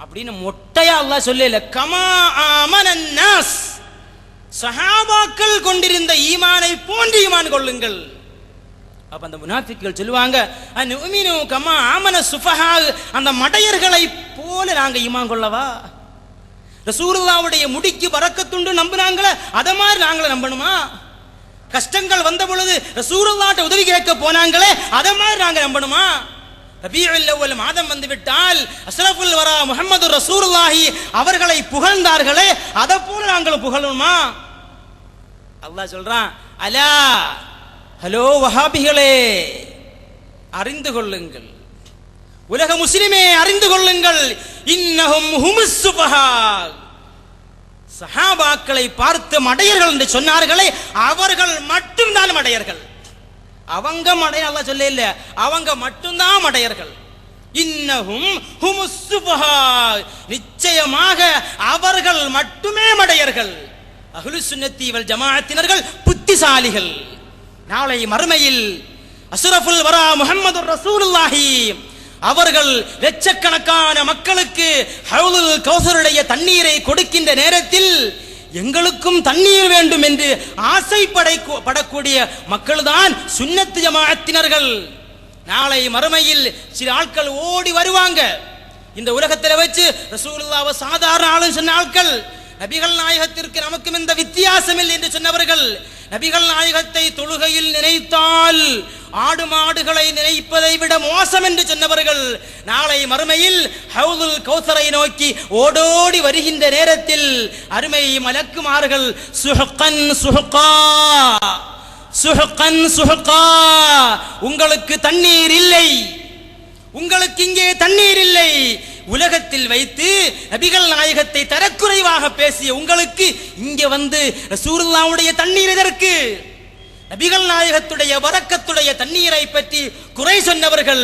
அப்படின்னு மொட்டையா அல்லாஹ் சொல்லல. கமா ஆமனன் நாஸ், சஹாபாக்கள் கொண்டிருந்த ஈமானை போன்று ஈமான் கொள்ளுங்கள். அப்ப அந்த முனாஃபிக்குகள் சொல்லுவாங்க, அனுமினு கமா ஆமன சுஃபஹா, அந்த மடையர்களை போல நாங்க ஈமான் கொள்ளவா? ரசூலுல்லாஹ்வுடைய முடிக்கு பரக்கத்துண்டு நம்பினாங்களே அத மாதிரி நாங்கள நம்பணுமா? கஷ்டங்கள் வந்த பொழுது ரசூலுல்லாஹ்ட்ட உதவி கேட்க போனாங்களே அத மாதிரி நாங்க நம்பணுமா? ரபீஉல் அவ்வல் மாதம் வந்து விட்டால் அஸ்ரஃபுல் வரா முஹம்மது ரசூலுல்லாஹி அவர்களை புகழ்ந்தார்களே அத போல நாங்களும் புகழணுமா? அல்லாஹ் சொல்றான், அலா, ஹலோ வஹாபிகளே, அறிந்து கொள்ளுங்கள், உலக முஸ்லிமே அறிந்து கொள்ளுங்கள், இன்னஹும் ஹுமுஸ் சுஃபஹா, சஹாபாக்களை பார்த்து மடையர்கள் என்று சொன்னார்களே அவர்கள் மட்டும்தான் மடையர்கள். அவங்க மடைய அல்லாஹ் சொல்ல இல்ல, அவங்க மட்டும்தான் மடையர்கள். இன்னஹும் ஹுமுஸ் சுஃபஹா, நிச்சயமாக அவர்கள் மட்டுமே மடையர்கள். அஹ்லுஸ் சுன்னத்தி வல் ஜமாஅத்தினர்கள் புத்திசாலிகள். நாளை மறுமையில் அஸ்ரஃபுல் வரா முஹம்மது ரசூலுல்லாஹி அவர்கள் லட்சக்கணக்கான மக்களுக்கு ஹவுலுல் கௌசருடைய தண்ணீரை கொடுக்கின்ற நேரத்தில் எங்களுக்கும் தண்ணீர் வேண்டும் என்று ஆசைப்படக்கூடிய மக்கள் தான் சுன்னத்து ஜமாஅத்தினர்கள். நாளை மறுமையில் சில ஆட்கள் ஓடி வருவாங்க. இந்த உலகத்தில் வச்சு ரசூலுல்லாஹ் சாதாரண ஆளுன்னு சொன்ன ஆட்கள், நபிகள் நாயகத்திற்கு நமக்கும் இந்த வித்தியாசம் இல்லை என்று சொன்னவர்கள், நபிகள் நாயகத்தை தொழுகையில் நினைத்தால் ஆடு மாடுகளை நினைப்பதை விட மோசம் என்று சொன்னவர்கள், நாளை மறுமையில் ஹவுதுல் கௌசரை நோக்கி ஓடோடி வருகின்ற நேரத்தில் அருமை மலக்குமார்கள் சுஹ்கன் சுஹ்கா, சுஹ்கன் சுஹ்கா, உங்களுக்கு தண்ணீர் இல்லை, உங்களுக்கு இங்கே தண்ணீர் இல்லை, உலகத்தில் வைத்து நபிகள் நாயகத்தை தரக்குறைவாக பேசிய உங்களுக்கு இங்கே வந்து ரசூலுல்லாஹ்வுடைய தண்ணீர் எதற்கு? நபிகள் நாயகத்துடைய வரக்கத்துடைய தண்ணீரை பற்றி குறை சொன்னவர்கள்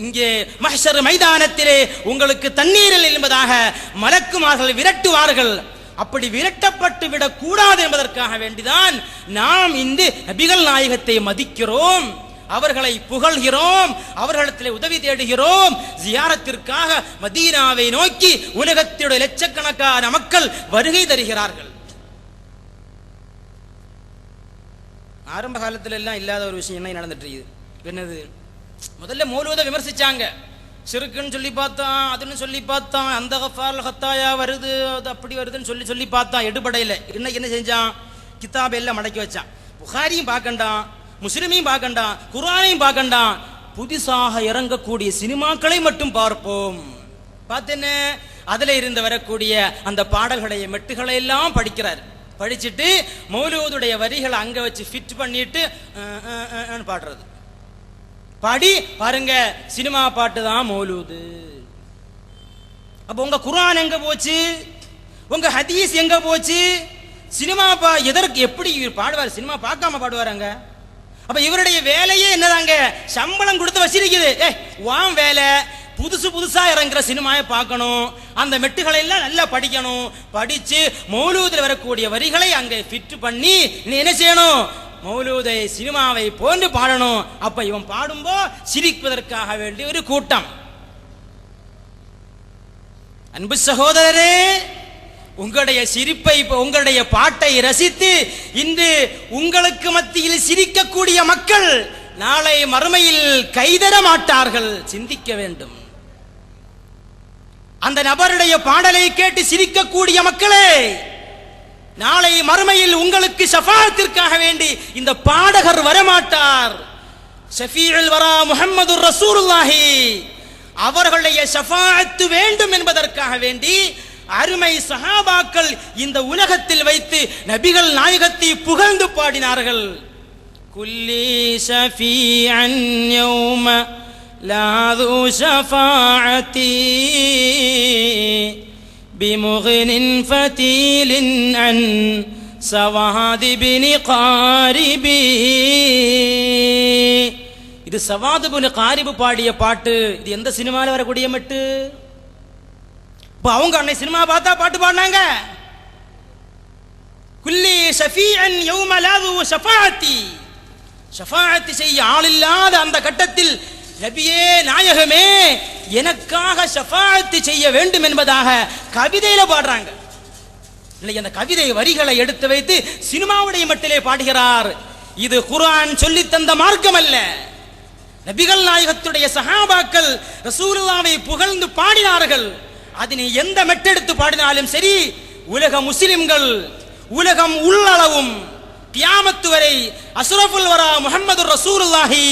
இங்கே மஹ்ஷர் மைதானத்திலே உங்களுக்கு தண்ணீர் இல்லை என்பதாக மலக்குமார்கள் விரட்டுவார்கள். அப்படி விரட்டப்பட்டு விடக் கூடாது என்பதற்காக வேண்டிதான் நாம் இந்த நபிகள் நாயகத்தை மதிக்கிறோம், அவர்களை புகழ்கிறோம், அவர்களிடத்தில் உதவி தேடுகிறோம். ஜியாரத்திற்காக மதீனாவை நோக்கி உலகத்தினுடைய லட்சக்கணக்கான மக்கள் வருகை தருகிறார்கள். ஆரம்ப காலத்துல எல்லாம் இல்லாத ஒரு விஷயம் என்ன நடந்துட்டு இருக்குது. என்னது? முதல்ல மௌலூதை விமர்சிச்சாங்க. சிறுக்குன்னு சொல்லி பார்த்தான், அதுன்னு சொல்லி பார்த்தான், அந்த கஃபால் ஹத்தாயா வருது, அது அப்படி வருதுன்னு சொல்லி சொல்லி பார்த்தான், எடுபடையில். இன்னைக்கு என்ன செஞ்சான்? கிதாபை எல்லாம் மடக்கி வச்சான். புகாரியும் பார்க்கண்டான், முஸ்லிமையும் பார்க்கண்டான், குர்ஆனையும் பார்க்கண்டான், புதிசாக இறங்கக்கூடிய சினிமாக்களை மட்டும் பார்ப்போம். பார்த்தேன்னு அதுல இருந்து வரக்கூடிய அந்த பாடல்களுடைய மெட்டுகளை எல்லாம் படிக்கிறார். படிச்சுட்டு மௌலூதுடைய வரிகளை அங்க வச்சு ஃபிட் பண்ணிட்டு பாடுறது. பாடி பாருங்க, சினிமா பாட்டு தான் மௌலூது. அப்ப உங்க குர்ஆன் எங்க போச்சு? உங்க ஹதீஸ் எங்க போச்சு? சினிமா எதற்கு எப்படி பாடுவார்? சினிமா பார்க்காம பாடுவாராங்க? அப்ப இவருடைய வேலையே என்னதாங்க? சம்பளம் கொடுத்து வச்சிருக்குது. வாம் வேலை புதுசு புதுசா இறங்குற சினிமாவை பார்க்கணும், அந்த மெட்டுகளை எல்லாம் நல்லா படிக்கணும், படிச்சு மௌலூதில் வரக்கூடிய வரிகளை அங்கே ஃபிட் பண்ணி நீ என்ன செய்யணும்? மௌலூதை சினிமாவை போன்று பாடணும். அப்ப இவன் பாடும்போ சிரிப்பதற்காக வேண்டிய ஒரு கூட்டம். அன்பு சகோதரரே, உங்களுடைய சிரிப்பை, உங்களுடைய பாட்டை ரசித்து இன்று உங்களுக்கு மத்தியில் சிரிக்கக்கூடிய மக்கள் நாளை மறுமையில் கைதர மாட்டார்கள். சிந்திக்க வேண்டும். அந்த நபருடைய பாடலை கேட்டு சிரிக்கக்கூடிய மக்களே, நாளை மறுமையில் உங்களுக்கு ஷஃபாஅத்திற்காக வேண்டி இந்த பாடகர் வரமாட்டார். ஷஃபீஉல் வரா முஹம்மது ரசூலுல்லாஹி அவர்களுடைய ஷஃபாஅத்து வேண்டும் என்பதற்காக வேண்டி அருமை சஹாபாக்கள் இந்த உலகத்தில் வைத்து நபிகள் நாயகத்தை புகழ்ந்து பாடினார்கள். குல்லி ஷஃபீஅன் யௌம லா து ஷஃபாஅதி பிமுக்னின் ஃபதீலின் அன் சவாதி பினி காரிபி. இது சவாது பினி காரிபு பாடிய பாட்டு. இது எந்த சினிமாவில் வரக்கூடிய மெட்டு? அவங்க அன்னை சினிமா பார்த்தா பாட்டு பாடினாங்க. குல்லி ஷஃபீஅன் யௌம லா து ஷஃபாஅதி, ஷஃபாஅத் செய்ய ஆள் இல்லாத அந்த கட்டத்தில் நபியே நாயகமே எனக்காக ஷஃபாஅத் செய்ய வேண்டும் என்பதாக கவிதையில பாடுறாங்க. அந்த கவிதை வரிகளை எடுத்து வைத்து சினிமாவுடைய மட்டிலே பாடுகிறார். இது குர்ஆன் சொல்லி தந்த மார்க்கம் அல்ல. நபிகள் நாயகத்துடைய சஹாபாக்கள் ரசூலுல்லாஹ்வை புகழ்ந்து பாடினார்கள். அதனை எந்த மெட்டெடுத்து பாடினாலும் சரி, உலக முஸ்லிம்கள் உலகம் உள்ளளவும் கியாமத்து வரை அஷ்ரஃபுல் வரா முஹம்மது ரசூலுல்லாஹி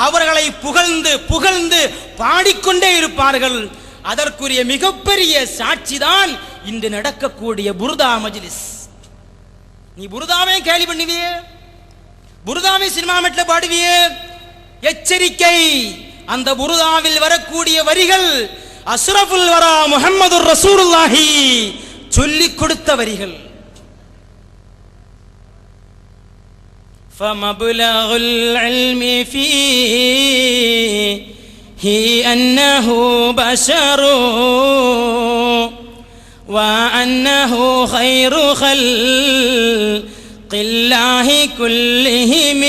அவர்களை புகழ்ந்து புகழ்ந்து பாடிக்கொண்டே இருப்பார்கள். அதற்குரிய மிகப்பெரிய சாட்சிதான் இன்று நடக்கக்கூடிய புர்தா மஜ்லிஸ். நீ புர்தாவை கேலி பண்ணுவியே, புர்தாவை சினிமா மெட்ல பாடுவியே, எச்சரிக்கை. அந்த புர்தாவில் வரக்கூடிய வரிகள் அஷ்ரஃபுல் வரா முஹம்மது ரசூலுல்லாஹி சொல்லிக் கொடுத்த வரிகள். فمبلغ العلم فيه أنه بشر وأنه خير خلق الله كلهم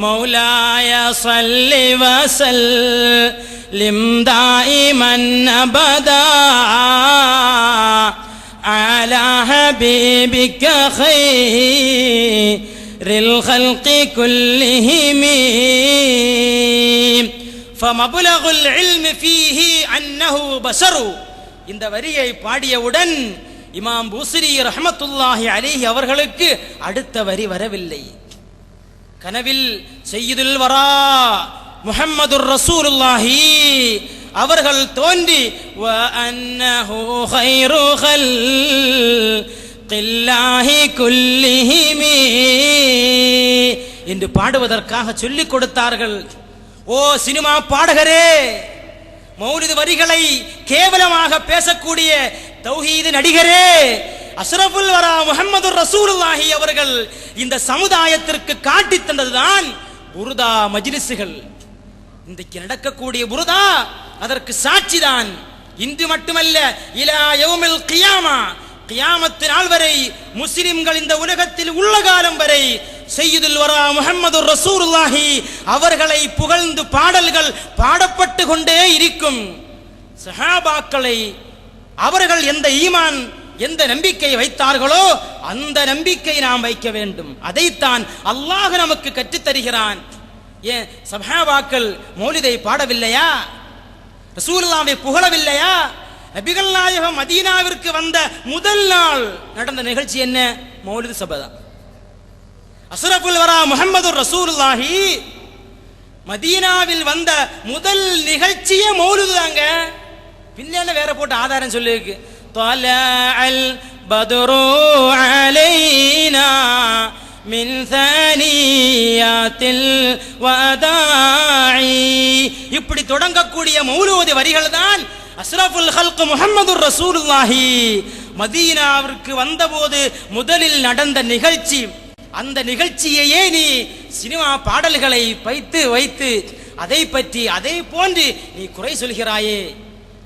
مولاي صل وسلم دائما أبدا على حبيبك خير الخلق كلهم فمبلغ العلم فيه أنه بشر. இந்த வரியை பாடியவுடன் இமாம் பூஸ்ரி ரஹ்மத்துல்லாஹி அலைஹி அவர்களுக்கு அடுத்த வரி வரவில்லை. கனவில் சய்யிதுல் வரா முஹம்மதுர் ரசூலுல்லாஹி அவர்கள் தோன்றி வ அன்னஹு கைரு கல்கில்லாஹி குல்லிஹிம் என்று பாடுவதற்காக சொல்லிக் கொடுத்தார்கள். ஓ சினிமா பாடகரே, மௌலிது வரிகளை கேவலமாக பேசக்கூடிய தௌஹீது நடிகரே, அஷ்ரஃபுல் வரா முஹம்மது ரசூலுல்லாஹி அவர்கள் இந்த சமுதாயத்திற்கு காட்டி தந்ததுதான் புர்தா மஜ்லிஸ்கள். இன்றைக்கு நடக்கக்கூடிய புர்தா அதற்கு சாட்சிதான். இன்று மட்டுமல்ல, இலா யௌமில் கியாமா, கியாமத்து நாள் வரை முஸ்லிம்கள் இந்த உலகத்தில் உள்ள காலம் வரை சய்யிதுல் வரா முஹம்மது ரசூலுல்லாஹி அவர்களை புகழ்ந்து பாடல்கள் பாடப்பட்டு கொண்டே இருக்கும். சஹாபாக்களை அவர்கள் எந்த ஈமான் எந்த நம்பிக்கை வைத்தார்களோ அந்த நம்பிக்கை நாம் வைக்க வேண்டும். அதைத்தான் அல்லாஹ் நமக்கு கற்றுத் தருகிறான். ஏன் சஹாபாக்கள் மௌலிதை பாடவில்லையா? ரசூலுல்லாஹ்வை புகழவில்லையா? நபிகள் நாயகம் மதீனாவிற்கு வந்த முதல் நாள் நடந்த நிகழ்ச்சி என்ன? மௌலிது சபா. அஷ்ரஃபுல் வரா முஹம்மது ரசூலுல்லாஹி மதீனாவில் வந்த முதல் நிகழ்ச்சியே மௌலிது தாங்க. பின்ன வேற போட்டு ஆதாரம் சொல்லிருக்கு. طلع البدر علينا من ثنيات الوداع. இப்படி தொடங்கக்கூடிய மௌலூது வரிகள் தான் அஷ்ரஃபுல் ஹல்க் முஹம்மது ரசூலுல்லாஹி மதீனாவிற்கு வந்தபோது முதலில் நடந்த நிகழ்ச்சி. அந்த நிகழ்ச்சியையே நீ சினிமா பாடல்களை வைத்து வைத்து அதை பற்றி அதை போன்று நீ குறை சொல்கிறாயே.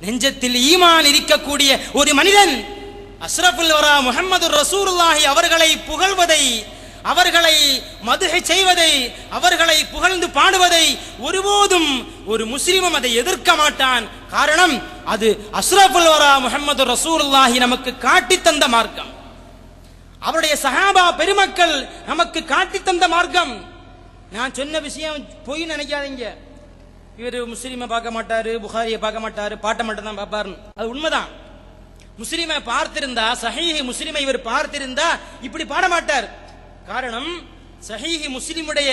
நெஞ்சத்தில் ஈமான் இருக்கக்கூடிய ஒரு மனிதன் அஷ்ரஃபுல் வரா முஹம்மது ரசூலுல்லாஹி அவர்களை புகழ்வதை, அவர்களை மதுஹ் செய்வதை, அவர்களை புகழ்ந்து பாடுவதை ஒருபோதும் ஒரு முஸ்லிமும் அதை எதிர்க்க மாட்டான். காரணம், அது அஷ்ரஃபுல் வரா முஹம்மது ரசூலுல்லாஹி நமக்கு காட்டி தந்த மார்க்கம். அவருடைய சஹாபா பெருமக்கள் நமக்கு காட்டி தந்த மார்க்கம். நான் சொன்ன விஷயம் பொய் நினைக்காதீங்க. இவர் முஸ்லீமை பார்க்க மாட்டாரு, புகாரியை பார்க்க மாட்டாரு, பாட்டை மட்டும் தான் பார்ப்பாரு. அது உண்மைதான். முஸ்லீமை பார்த்திருந்தா, சஹீஹ் முஸ்லிமை இவர் பார்த்திருந்தா இப்படி பாட மாட்டார். காரணம், சஹீஹ் முஸ்லிமுடைய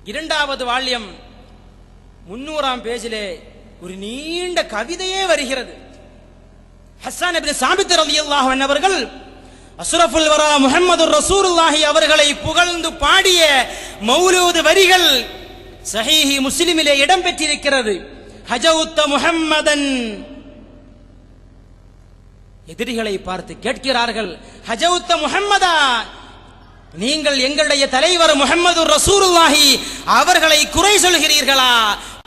2வது வால்யம் 300ஆம் பேஜிலே ஒரு நீண்ட கவிதையே வருகிறது. ஹஸ்ஸான் இப்னு சாபித் ரலியல்லாஹு அன்ஹு அவர்கள் அஷ்ரஃபுல் வரா முஹம்மது ரசூலுல்லாஹி அவர்களை புகழ்ந்து பாடிய மௌலூது வரிகள் சஹீஹ் முஸ்லிமிலே இடம் பெற்றிருக்கிறது. ஹஜவுத்த முஹம்மதன், எதிரிகளை பார்த்து கேட்கிறார்கள், ஹஜவுத்த முஹம்மதா, நீங்கள் எங்களுடைய தலைவர் முஹம்மது ரசூலுல்லாஹி அவர்களை குறை சொல்கிறீர்களா?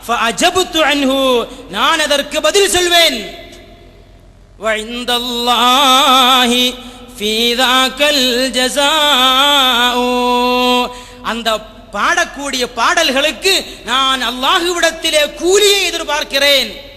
ஃபஅஜப்து அன்ஹு, நான் அதற்கு பதில் சொல்வேன். வஇந்தல்லாஹி ஃபீ ذاكல் ஜஸாஉ, அந்த பாடக்கூடிய பாடல்களுக்கு நான் அல்லாஹ்விடத்திலே கூலியை எதிர்பார்க்கிறேன்.